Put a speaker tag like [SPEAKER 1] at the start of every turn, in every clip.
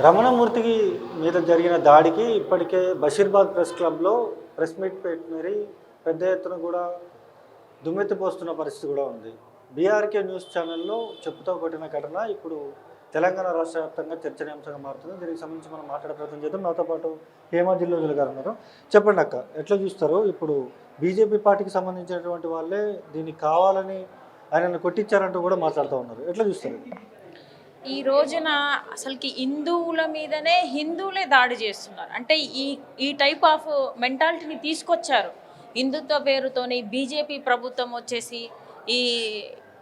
[SPEAKER 1] రమణమూర్తికి మీద జరిగిన దాడికి ఇప్పటికే బషీర్బాగ్ ప్రెస్ క్లబ్లో ప్రెస్ మీట్ పెట్టి పెద్ద ఎత్తున కూడా దుమ్మెత్తిపోస్తున్న పరిస్థితి కూడా ఉంది. బీఆర్కే న్యూస్ ఛానల్లో చెప్పుతో కొట్టిన ఘటన ఇప్పుడు తెలంగాణ రాష్ట్ర వ్యాప్తంగా చర్చనీయాంశంగా మారుతుంది. దీనికి సంబంధించి మనం మాట్లాడే ప్రయత్నం చేద్దాం. నాతో పాటు హేమా జిల్లోజులు గారు ఉన్నారు. చెప్పండి అక్క, ఎట్లా చూస్తారు? ఇప్పుడు బీజేపీ పార్టీకి సంబంధించినటువంటి వాళ్ళే దీన్ని కావాలని ఆయనను కొట్టించారంటూ కూడా మాట్లాడుతూ ఉన్నారు. ఎట్లా చూస్తారు?
[SPEAKER 2] ఈ రోజున అసలుకి హిందువుల మీదనే హిందువులే దాడి చేస్తున్నారు. అంటే ఈ టైప్ ఆఫ్ మెంటాలిటీని తీసుకొచ్చారు. హిందుత్వ పేరుతోని బీజేపీ ప్రభుత్వం వచ్చేసి ఈ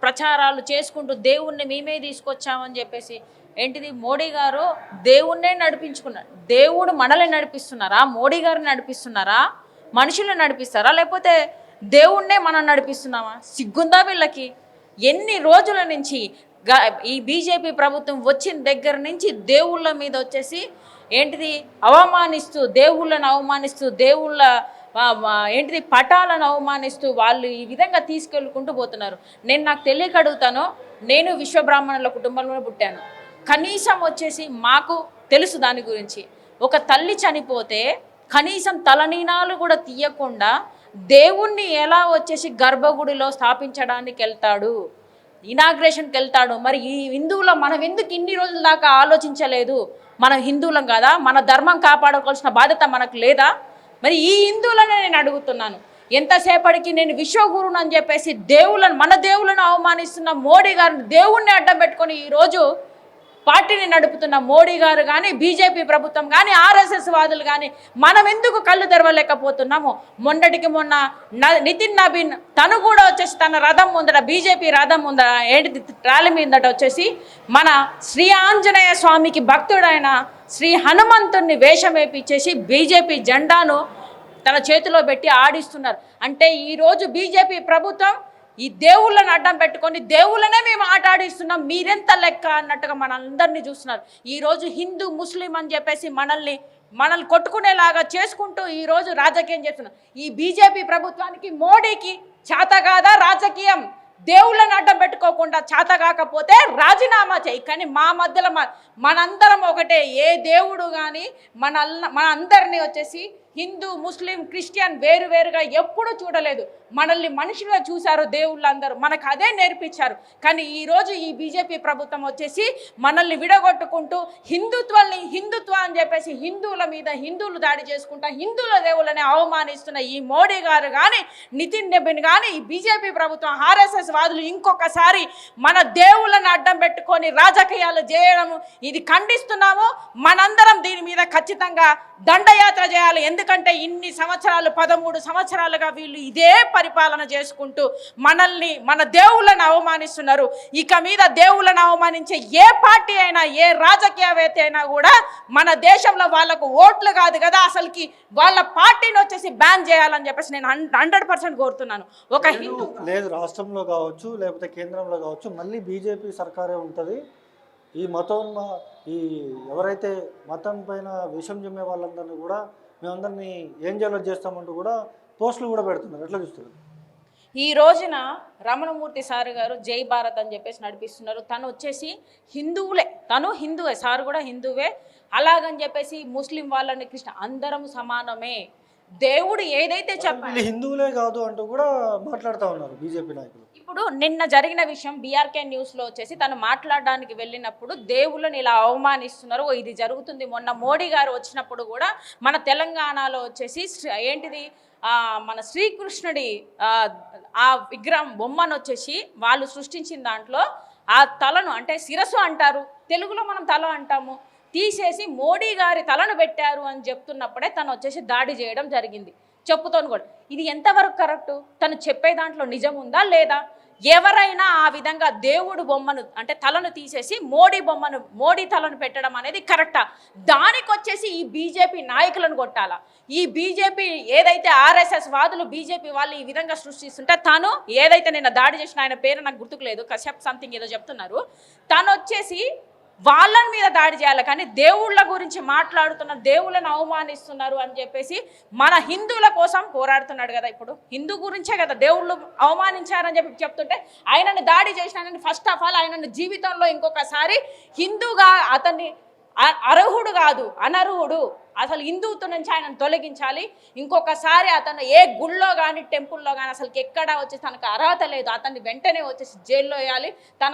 [SPEAKER 2] ప్రచారాలు చేసుకుంటూ దేవుణ్ణి మేమే తీసుకొచ్చామని చెప్పేసి ఏంటిది మోడీ గారు దేవుణ్ణే నడిపించుకున్నారు. దేవుడు మనల్ని నడిపిస్తున్నారా? మోడీ గారిని నడిపిస్తున్నారా? మనుషులను నడిపిస్తారా? లేకపోతే దేవుణ్ణే మనం నడిపిస్తున్నామా? సిగ్గుందా వీళ్ళకి? ఎన్ని రోజుల నుంచి ఈ బీజేపీ ప్రభుత్వం వచ్చిన దగ్గర నుంచి దేవుళ్ళ మీద వచ్చేసి ఏంటిది అవమానిస్తూ, దేవుళ్ళను అవమానిస్తూ, దేవుళ్ళ ఏంటిది పటాలను అవమానిస్తూ వాళ్ళు ఈ విధంగా తీసుకెళ్ళుకుంటూ పోతున్నారు. నాకు తెలియక అడుగుతాను, నేను విశ్వబ్రాహ్మణుల కుటుంబంలో పుట్టాను. కనీసం వచ్చేసి మాకు తెలుసు దాని గురించి. ఒక తల్లి చనిపోతే కనీసం తలనీనాలు కూడా తీయకుండా దేవుణ్ణి ఎలా వచ్చేసి గర్భగుడిలో స్థాపించడానికి వెళ్తాడు, ఇనాగ్రేషన్కి వెళ్తాడు. మరి ఈ హిందువులో మనం ఎందుకు ఇన్ని రోజుల దాకా ఆలోచించలేదు? మనం హిందువులం కదా, మన ధర్మం కాపాడుకోవాల్సిన బాధ్యత మనకు లేదా? మరి ఈ హిందువులనే నేను అడుగుతున్నాను. ఎంతసేపటికి నేను విశ్వగురుని అని చెప్పేసి మన దేవులను అవమానిస్తున్న మోడీ గారిని దేవుణ్ణి అడ్డం పెట్టుకొని ఈరోజు పార్టీని నడుపుతున్న మోడీ గారు కానీ, బీజేపీ ప్రభుత్వం కానీ, ఆర్ఎస్ఎస్ వాదులు కానీ మనం ఎందుకు కళ్ళు తెరవలేకపోతున్నాము? మొన్నటికి మొన్న నితిన్ నబీన్ తను కూడా వచ్చేసి తన రథం ముందట, బీజేపీ రథం ముందర ఏంటి ర్యాలీ మీదట వచ్చేసి మన శ్రీ ఆంజనేయ స్వామికి భక్తుడైన శ్రీ హనుమంతుడిని వేషం వేపించేసి బీజేపీ జెండాను తన చేతిలో పెట్టి ఆడిస్తున్నారు. అంటే ఈరోజు బీజేపీ ప్రభుత్వం ఈ దేవుళ్ళని అడ్డం పెట్టుకొని దేవుళ్ళనే మేము ఆడిస్తున్నాం, మీరెంత లెక్క అన్నట్టుగా మనందరినీ చూస్తున్నారు. ఈరోజు హిందూ ముస్లిం అని చెప్పేసి మనల్ని కొట్టుకునేలాగా చేసుకుంటూ ఈరోజు రాజకీయం చేస్తున్నారు. ఈ బీజేపీ ప్రభుత్వానికి, మోడీకి చేత కాదా రాజకీయం? దేవుళ్ళని అడ్డం పెట్టుకోకుండా చేత కాకపోతే రాజీనామా చేయి. కానీ మా మధ్యలో మనందరం ఒకటే. ఏ దేవుడు కానీ మన అందరినీ వచ్చేసి హిందూ, ముస్లిం, క్రిస్టియన్ వేరువేరుగా ఎప్పుడూ చూడలేదు. మనల్ని మనుషులుగా చూశారు దేవుళ్ళందరూ, మనకు అదే నేర్పించారు. కానీ ఈరోజు ఈ బీజేపీ ప్రభుత్వం వచ్చేసి మనల్ని విడగొట్టుకుంటూ హిందుత్వ అని చెప్పేసి హిందువుల మీద హిందువులు దాడి చేసుకుంటా హిందువుల దేవుళ్ళని అవమానిస్తున్న ఈ మోడీ గారు కానీ, నితిన్ నబీన్ కానీ, ఈ బీజేపీ ప్రభుత్వం, ఆర్ఎస్ఎస్ వాదులు ఇంకొకసారి మన దేవుళ్ళని అడ్డం పెట్టుకొని రాజకీయాలు చేయడము ఇది ఖండిస్తున్నాము. మనందరం దీని మీద ఖచ్చితంగా దండయాత్ర చేయాలి. ఎందుకంటే ఇన్ని సంవత్సరాలు, 13 సంవత్సరాలుగా వీళ్ళు ఇదే పరిపాలన చేసుకుంటూ మన దేవుళ్ళను అవమానిస్తున్నారు. ఇక మీద దేవుళ్ళను అవమానించే ఏ పార్టీ అయినా, ఏ రాజకీయవేత్త అయినా కూడా మన దేశంలో వాళ్ళకు ఓట్లు కాదు కదా, అసలుకి వాళ్ళ పార్టీని వచ్చేసి బ్యాన్ చేయాలని చెప్పేసి నేను 100% కోరుతున్నాను. ఒక హిందూ
[SPEAKER 1] లేదు, రాష్ట్రంలో కావచ్చు లేకపోతే కేంద్రంలో కావచ్చు, మళ్ళీ బీజేపీ సర్కారే ఉంటుంది. ఈ ఎవరైతే మతం పైన విషం జమ్మే వాళ్ళందరినీ కూడా మేమందరినీ ఏం చేయాలో చేస్తామంటూ కూడా పోస్టులు కూడా పెడుతున్నారు. ఎట్లా చూస్తారు?
[SPEAKER 2] ఈ రోజున రమణమూర్తి సార్ గారు జై భారత్ అని చెప్పేసి నడిపిస్తున్నారు. తను వచ్చేసి తను హిందువే, సార్ కూడా హిందువే. అలాగని చెప్పేసి ముస్లిం వాళ్ళని, కృష్ణ అందరం సమానమే, దేవుడు ఏదైతే చెప్పాలి
[SPEAKER 1] హిందువులే కాదు అంటూ కూడా మాట్లాడుతూ ఉన్నారు బీజేపీ నాయకులు.
[SPEAKER 2] ఇప్పుడు నిన్న జరిగిన విషయం బీఆర్కే న్యూస్లో వచ్చేసి తను మాట్లాడడానికి వెళ్ళినప్పుడు దేవుళ్ళని ఇలా అవమానిస్తున్నారు, ఇది జరుగుతుంది. మొన్న మోడీ గారు వచ్చినప్పుడు కూడా మన తెలంగాణలో వచ్చేసి ఏంటిది మన శ్రీకృష్ణుడి ఆ విగ్రహం బొమ్మను వచ్చేసి వాళ్ళు సృష్టించిన దాంట్లో ఆ తలను, అంటే శిరస్సు అంటారు, తెలుగులో మనం తల అంటాము, తీసేసి మోడీ గారి తలను పెట్టారు అని చెప్తున్నప్పుడే తను వచ్చేసి దాడి చేయడం జరిగింది చెప్పుతోను కూడా. ఇది ఎంతవరకు కరెక్టు? తను చెప్పే దాంట్లో నిజం ఉందా లేదా? ఎవరైనా ఆ విధంగా దేవుడు బొమ్మను, అంటే తలను తీసేసి మోడీ తలను పెట్టడం అనేది కరెక్టా? దానికి వచ్చేసి ఈ బీజేపీ నాయకులను కొట్టాలా? ఈ బీజేపీ ఏదైతే ఆర్ఎస్ఎస్ వాదులు, బీజేపీ వాళ్ళు ఈ విధంగా సృష్టిస్తుంటే తను ఏదైతే నిన్న దాడి చేసిన, ఆయన పేరు నాకు గుర్తుకు లేదు, కశ్యప్ సంథింగ్ ఏదో చెప్తున్నారు, తను వచ్చేసి వాళ్ళ మీద దాడి చేయాలి. కానీ దేవుళ్ళ గురించి మాట్లాడుతున్న, దేవుళ్ళని అవమానిస్తున్నారు అని చెప్పేసి మన హిందువుల కోసం పోరాడుతున్నాడు కదా. ఇప్పుడు హిందూ గురించే కదా దేవుళ్ళు అవమానించారని చెప్తుంటే ఆయనని దాడి చేసిన, ఫస్ట్ ఆఫ్ ఆల్ ఆయనని జీవితంలో ఇంకొకసారి హిందూగా అతన్ని అర్హుడు కాదు, అనర్హుడు. అసలు హిందుత్వం నుంచి ఆయనను తొలగించాలి. ఇంకొకసారి అతను ఏ గుళ్ళో కానీ టెంపుల్లో కానీ అసలు ఎక్కడ వచ్చేసి తనకు అర్హత లేదు, అతన్ని వెంటనే వచ్చేసి జైల్లో వేయాలి. తన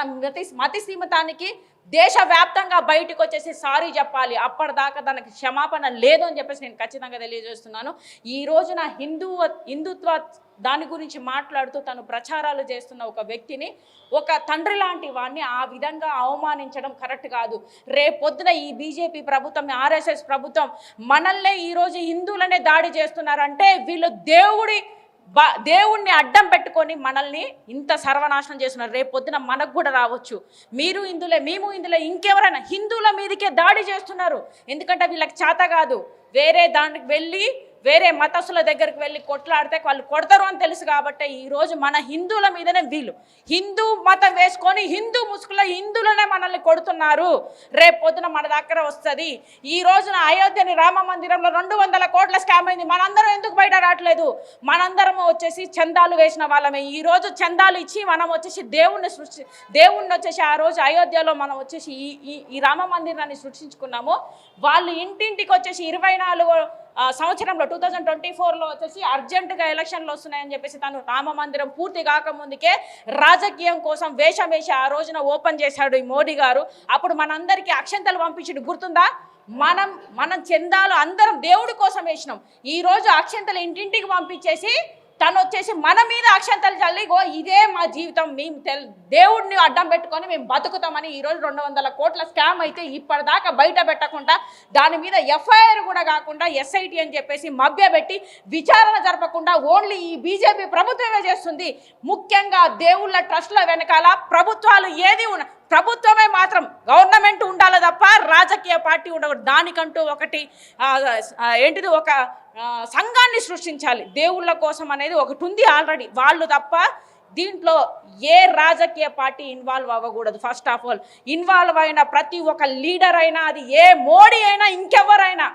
[SPEAKER 2] మతి స్థిమితానికి దేశవ్యాప్తంగా బయటకు వచ్చేసి సారీ చెప్పాలి. అప్పటిదాకా తనకి క్షమాపణ లేదు అని చెప్పేసి నేను ఖచ్చితంగా తెలియజేస్తున్నాను. ఈ రోజున హిందుత్వ దాని గురించి మాట్లాడుతూ తను ప్రచారాలు చేస్తున్న ఒక వ్యక్తిని, ఒక తండ్రి లాంటి వాడిని ఆ విధంగా అవమానించడం కరెక్ట్ కాదు. రేపొద్దున ఈ బీజేపీ ప్రభుత్వం, ఆర్ఎస్ఎస్ ప్రభుత్వం మనల్నే ఈరోజు హిందువులనే దాడి చేస్తున్నారంటే వీళ్ళు దేవుణ్ణి అడ్డం పెట్టుకొని మనల్ని ఇంత సర్వనాశనం చేస్తున్నారు. రేపు పొద్దున మనకు కూడా రావచ్చు. మీరు హిందువులే, మేము హిందువులే, ఇంకెవరైనా హిందువుల మీదకే దాడి చేస్తున్నారు. ఎందుకంటే వీళ్ళకి చేత కాదు. వేరే దానికి వెళ్ళి వేరే మతస్థుల దగ్గరికి వెళ్ళి కొట్లాడితే వాళ్ళు కొడతారు అని తెలుసు. కాబట్టి ఈరోజు మన హిందువుల మీదనే వీళ్ళు హిందూ మతం వేసుకొని హిందూ ముసుగులో హిందువులనే మనల్ని కొడుతున్నారు. రేపు పొద్దున మన దగ్గర వస్తుంది. ఈ రోజున అయోధ్యని రామ మందిరంలో 200 కోట్ల స్కామ్ అయింది. మనందరం ఎందుకు బయట రావట్లేదు? మనందరం వచ్చేసి చందాలు వేసిన వాళ్ళమే. ఈ రోజు చందాలు ఇచ్చి మనం వచ్చేసి దేవుణ్ణి వచ్చేసి ఆ రోజు అయోధ్యలో మనం వచ్చేసి ఈ రామ మందిరాన్ని సృష్టించుకున్నాము. వాళ్ళు ఇంటింటికి వచ్చేసి 24 సంవత్సరంలో 2024లో వచ్చేసి అర్జెంటుగా ఎలక్షన్లు వస్తున్నాయని చెప్పేసి తను రామ మందిరం పూర్తి కాకముందుకే రాజకీయం కోసం వేషం వేసి ఆ రోజున ఓపెన్ చేశాడు ఈ మోడీ గారు. అప్పుడు మనందరికీ అక్షంతలు పంపించిండు, గుర్తుందా? మనం చందాలు అందరం దేవుడి కోసం వేసినాం. ఈరోజు అక్షంతలు ఇంటింటికి పంపించేసి తను వచ్చేసి మన మీద అక్షంతలు చల్లి ఇదే మా జీవితం, మేము దేవుడిని అడ్డం పెట్టుకొని మేము బతుకుతామని ఈరోజు 200 కోట్ల స్కామ్ అయితే ఇప్పటిదాకా బయట పెట్టకుండా దాని మీద ఎఫ్ఐఆర్ కూడా కాకుండా ఎస్ఐటి అని చెప్పేసి మభ్యపెట్టి విచారణ జరపకుండా ఓన్లీ ఈ బీజేపీ ప్రభుత్వమే చేస్తుంది. ముఖ్యంగా దేవుళ్ళ ట్రస్ట్ల వెనకాల ప్రభుత్వాలు ఏది ప్రభుత్వమే మాత్రం గవర్నమెంట్ ఉండాలి తప్ప రాజకీయ పార్టీ ఉండకూడదు. దానికంటూ ఒకటి ఏంటిది ఒక సంఘాన్ని సృష్టించాలి దేవుళ్ళ కోసం అనేది ఒకటి ఉంది ఆల్రెడీ. వాళ్ళు తప్ప దీంట్లో ఏ రాజకీయ పార్టీ ఇన్వాల్వ్ అవ్వకూడదు. ఫస్ట్ ఆఫ్ ఆల్ ఇన్వాల్వ్ అయిన ప్రతి ఒక్క లీడర్ అయినా, అది ఏ మోడీ అయినా, ఇంకెవరైనా,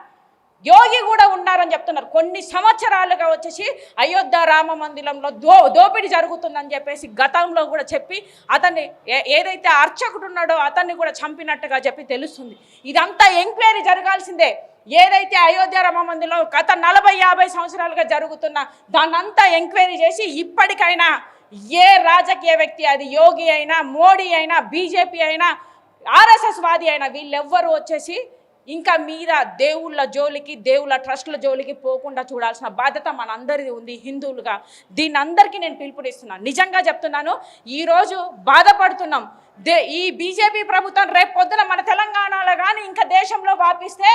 [SPEAKER 2] యోగి కూడా ఉన్నారని చెప్తున్నారు. కొన్ని సంవత్సరాలుగా వచ్చేసి అయోధ్య రామ మందిరంలో దోపిడీ జరుగుతుందని చెప్పేసి గతంలో కూడా చెప్పి అతన్ని ఏదైతే అర్చకుడు ఉన్నాడో అతన్ని కూడా చంపినట్టుగా చెప్పి తెలుస్తుంది. ఇదంతా ఎంక్వైరీ జరగాల్సిందే. ఏదైతే అయోధ్య రామ మందిరంలో గత 40-50 సంవత్సరాలుగా జరుగుతున్న దాన్నంతా ఎంక్వైరీ చేసి ఇప్పటికైనా ఏ రాజకీయ వ్యక్తి, అది యోగి అయినా, మోడీ అయినా, బీజేపీ అయినా, ఆర్ఎస్ఎస్ వాది అయినా, వీళ్ళెవ్వరూ వచ్చేసి ఇంకా మీద దేవుళ్ళ జోలికి, దేవుళ్ళ ట్రస్ట్ల జోలికి పోకుండా చూడాల్సిన బాధ్యత మనందరిది ఉంది హిందువులుగా. దీన్ని అందరికీ నేను పిలుపునిస్తున్నాను. నిజంగా చెప్తున్నాను, ఈరోజు బాధపడుతున్నాం. ఈ బీజేపీ ప్రభుత్వం రేపు పొద్దున మన తెలంగాణలో కానీ ఇంకా దేశంలో వ్యాపిస్తే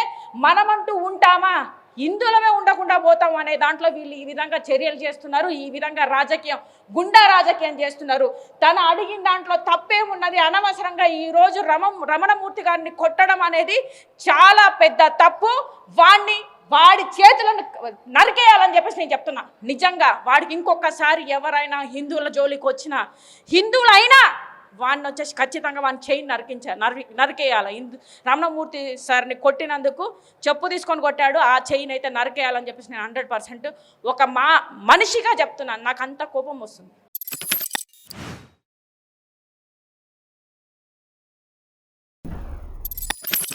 [SPEAKER 2] మనమంటూ ఉంటామా? హిందువులమే ఉండకుండా పోతాం అనే దాంట్లో వీళ్ళు ఈ విధంగా చర్యలు చేస్తున్నారు. ఈ విధంగా రాజకీయం, గుండా రాజకీయం చేస్తున్నారు. తను అడిగిన దాంట్లో తప్పేమున్నది? అనవసరంగా ఈరోజు రమణమూర్తి గారిని కొట్టడం అనేది చాలా పెద్ద తప్పు. వాడి చేతులను నరికేయాలని చెప్పేసి నేను చెప్తున్నా. నిజంగా వాడికి ఇంకొకసారి ఎవరైనా హిందువుల జోలికి వచ్చినా, హిందువులైనా వాడిని వచ్చేసి ఖచ్చితంగా వాడిని చేయి నరికేయాలి. రమణమూర్తి సార్ని కొట్టినందుకు చెప్పు తీసుకొని కొట్టాడు, ఆ చెయ్యిని అయితే నరికేయాలని చెప్పేసి నేను 100% ఒక మనిషిగా చెప్తున్నాను. నాకు అంత కోపం వస్తుంది.